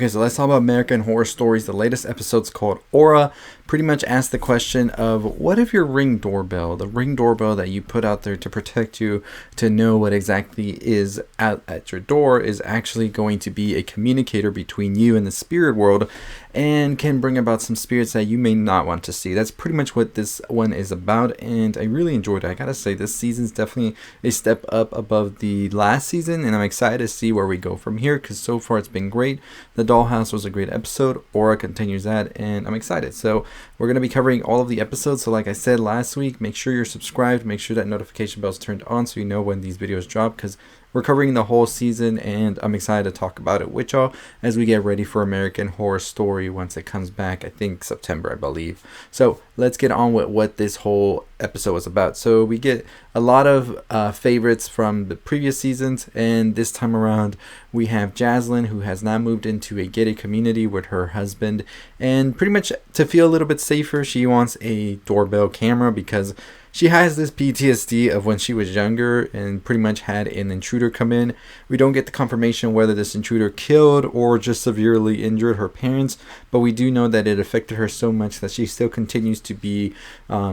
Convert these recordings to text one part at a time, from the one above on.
Okay, so let's talk about American Horror Stories. The latest episode's called Aura. Pretty much asks the question of what if your Ring doorbell, the Ring doorbell that you put out there to protect you, to know what exactly is at your door, is actually going to be a communicator between you and the spirit world and can bring about some spirits that you may not want to see. That's pretty much what this one is about, and I really enjoyed it. I gotta say, this season's definitely a step up above the last season, and I'm excited to see where we go from here because so far it's been great. The Dollhouse was a great episode. Aura continues that, and I'm excited. So we're going to be covering all of the episodes. So like I said last week, make sure you're subscribed. Make sure that notification bell's turned on so you know when these videos drop, because we're covering the whole season, and I'm excited to talk about it with y'all as we get ready for American Horror Story once it comes back. I think September, I believe. So let's get on with what this whole episode was about. So we get a lot of favorites from the previous seasons, and this time around we have Jaslyn, who has now moved into a gated community with her husband, and pretty much to feel a little bit safer, she wants a doorbell camera because she has this PTSD of when she was younger and pretty much had an intruder come in. We don't get the confirmation whether this intruder killed or just severely injured her parents, but we do know that it affected her so much that she still continues to be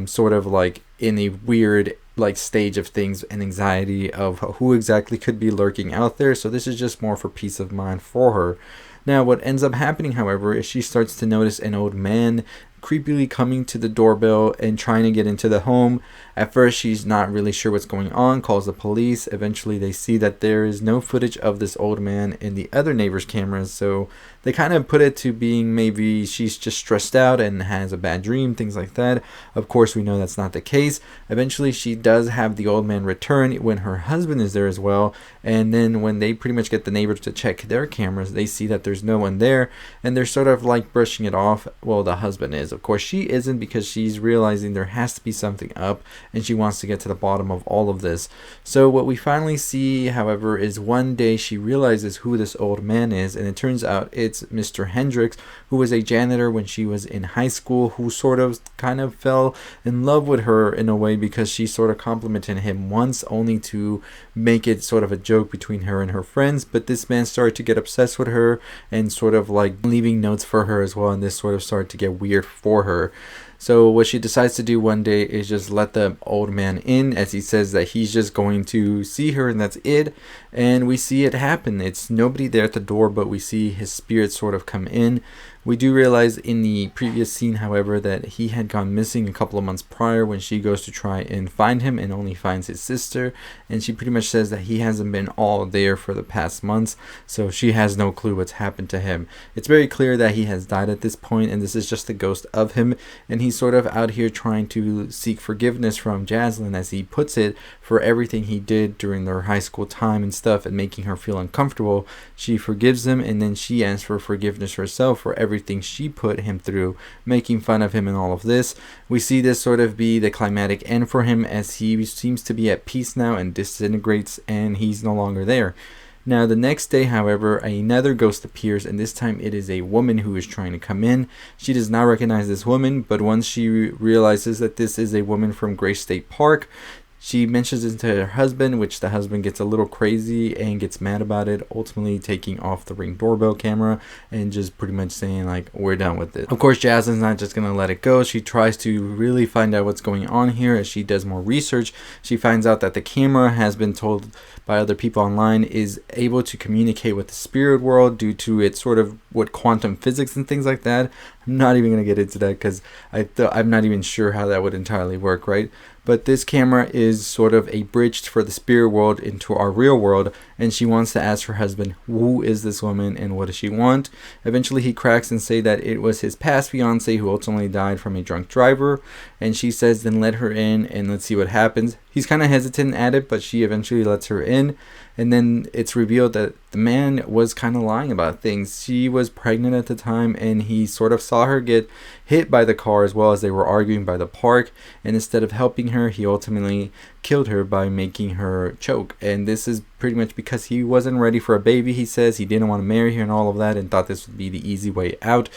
sort of like in a weird like stage of things and anxiety of who exactly could be lurking out there. So this is just more for peace of mind for her. Now what ends up happening, however, is she starts to notice an old man creepily coming to the doorbell and trying to get into the home. At first she's not really sure what's going on, calls the police. Eventually they see that there is no footage of this old man in the other neighbors' cameras, so they kind of put it to being maybe she's just stressed out and has a bad dream, things like that. Of course we know that's not the case. Eventually she does have the old man return when her husband is there as well, and then when they pretty much get the neighbors to check their cameras, they see that there's no one there, and they're sort of like brushing it off. Well, the husband is. Of course she isn't, because she's realizing there has to be something up and she wants to get to the bottom of all of this. So what we finally see, however, is one day she realizes who this old man is, and it turns out it's Mr. Hendricks, who was a janitor when she was in high school, who sort of kind of fell in love with her in a way because she sort of complimented him once, only to make it sort of a joke between her and her friends. But this man started to get obsessed with her and sort of like leaving notes for her as well, and this sort of started to get weird for her. So what she decides to do one day is just let the old man in, as he says that he's just going to see her and that's it. And we see it happen. It's nobody there at the door, but we see his spirit sort of come in. We do realize in the previous scene, however, that he had gone missing a couple of months prior when she goes to try and find him and only finds his sister. And she pretty much says that he hasn't been all there for the past months, so she has no clue what's happened to him. It's very clear that he has died at this point, and this is just the ghost of him. And he's sort of out here trying to seek forgiveness from Jaslyn, as he puts it, for everything he did during their high school time and stuff and making her feel uncomfortable. She forgives him, and then she asks for forgiveness herself for everything she put him through, making fun of him and all of this. We see this sort of be the climatic end for him, as he seems to be at peace now and disintegrates, and he's no longer there. Now the next day, however, another ghost appears, and this time it is a woman who is trying to come in. She does not recognize this woman, but once she realizes that this is a woman from Grace State Park, she mentions it to her husband, which the husband gets a little crazy and gets mad about it, ultimately taking off the Ring doorbell camera and just pretty much saying like, we're done with it. Of course, Jaslyn's not just gonna let it go. She tries to really find out what's going on here. As she does more research, she finds out that the camera has been told by other people online is able to communicate with the spirit world due to its sort of what quantum physics and things like that. I'm not even gonna get into that because I'm not even sure how that would entirely work, right? But this camera is sort of a bridge for the spirit world into our real world, and she wants to ask her husband, who is this woman and what does she want? Eventually he cracks and say that it was his past fiance who ultimately died from a drunk driver, and she says then let her in and let's see what happens. He's kind of hesitant at it, but she eventually lets her in, and then it's revealed that the man was kind of lying about things. She was pregnant at the time, and he sort of saw her get hit by the car as well as they were arguing by the park, and instead of helping her, he ultimately killed her by making her choke. And this is pretty much because he wasn't ready for a baby. He says he didn't want to marry her and all of that, and thought this would be the easy way out.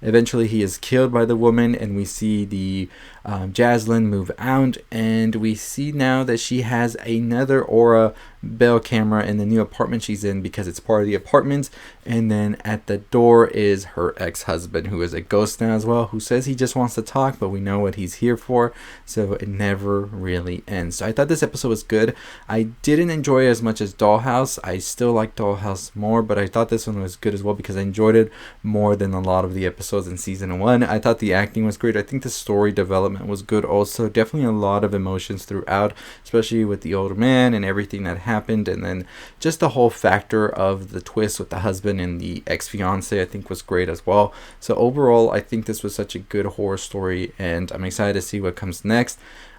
Eventually he is killed by the woman, and we see the Jaslyn move out, and we see now that she has another aura bell camera in the new apartment she's in because it's part of the apartment. And then at the door is her ex-husband, who is a ghost now as well, who says he just wants to talk, but we know what he's here for. So it never really ends. So I thought this episode was good. I didn't enjoy it as much as Dollhouse. I still like Dollhouse more, but I thought this one was good as well because I enjoyed it more than a lot of the episodes in season 1. I thought the acting was great. I think the story development was good also. Definitely a lot of emotions throughout, especially with the older man and everything that happened. And then just the whole factor of the twist with the husband and the ex-fiance I think was great as well. So overall, I think this was such a good horror story, and I'm excited to see what comes next.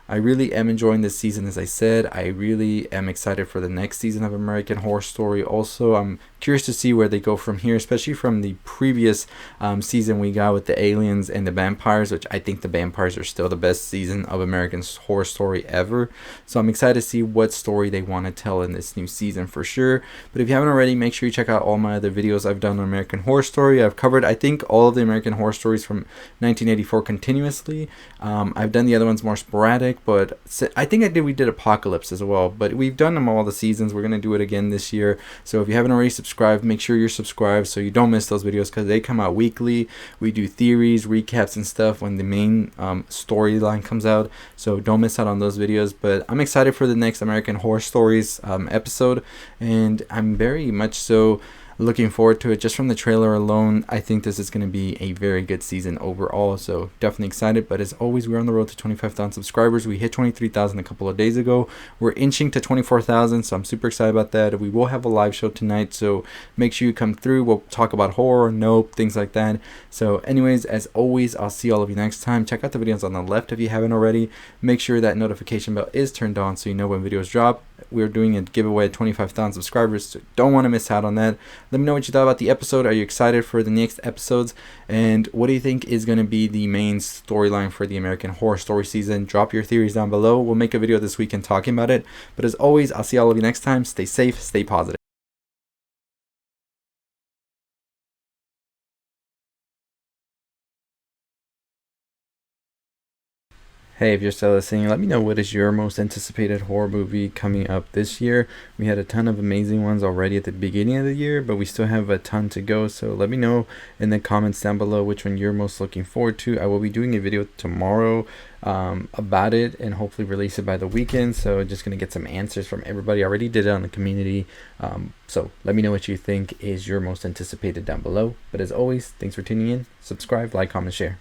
I really am enjoying this season. As I said, I really am excited for the next season of American Horror Story. Also, I'm curious to see where they go from here, especially from the previous season we got with the aliens and the vampires, which I think the vampires are still the best season of American Horror Story ever. So I'm excited to see what story they want to tell in this new season for sure. But if you haven't already, make sure you check out all my other videos I've done on American Horror Story. I've covered, I think, all of the American Horror Stories from 1984 continuously. I've done the other ones more sporadic, but I think we did Apocalypse as well. But we've done them all the seasons. We're going to do it again this year. So if you haven't already subscribed, make sure you're subscribed so you don't miss those videos because they come out weekly. We do theories, recaps, and stuff when the main storyline comes out. So don't miss out on those videos. But I'm excited for the next American Horror Stories episode, and I'm very much so looking forward to it. Just from the trailer alone, I think this is going to be a very good season overall, so definitely excited. But as always, we're on the road to 25,000 subscribers. We hit 23,000 a couple of days ago. We're inching to 24,000, so I'm super excited about that. We will have a live show tonight, so make sure you come through. We'll talk about horror, nope, things like that. So anyways, as always, I'll see all of you next time. Check out the videos on the left if you haven't already. Make sure that notification bell is turned on so you know when videos drop. We're doing a giveaway at 25,000 subscribers, so don't want to miss out on that. Let me know what you thought about the episode. Are you excited for the next episodes? And what do you think is going to be the main storyline for the American Horror Story season? Drop your theories down below. We'll make a video this weekend talking about it. But as always, I'll see all of you next time. Stay safe, stay positive. Hey, if you're still listening, let me know what is your most anticipated horror movie coming up this year. We had a ton of amazing ones already at the beginning of the year, but we still have a ton to go. So let me know in the comments down below which one you're most looking forward to. I will be doing a video tomorrow about it and hopefully release it by the weekend. So just going to get some answers from everybody. I already did it on the community. So let me know what you think is your most anticipated down below. But as always, thanks for tuning in. Subscribe, like, comment, share.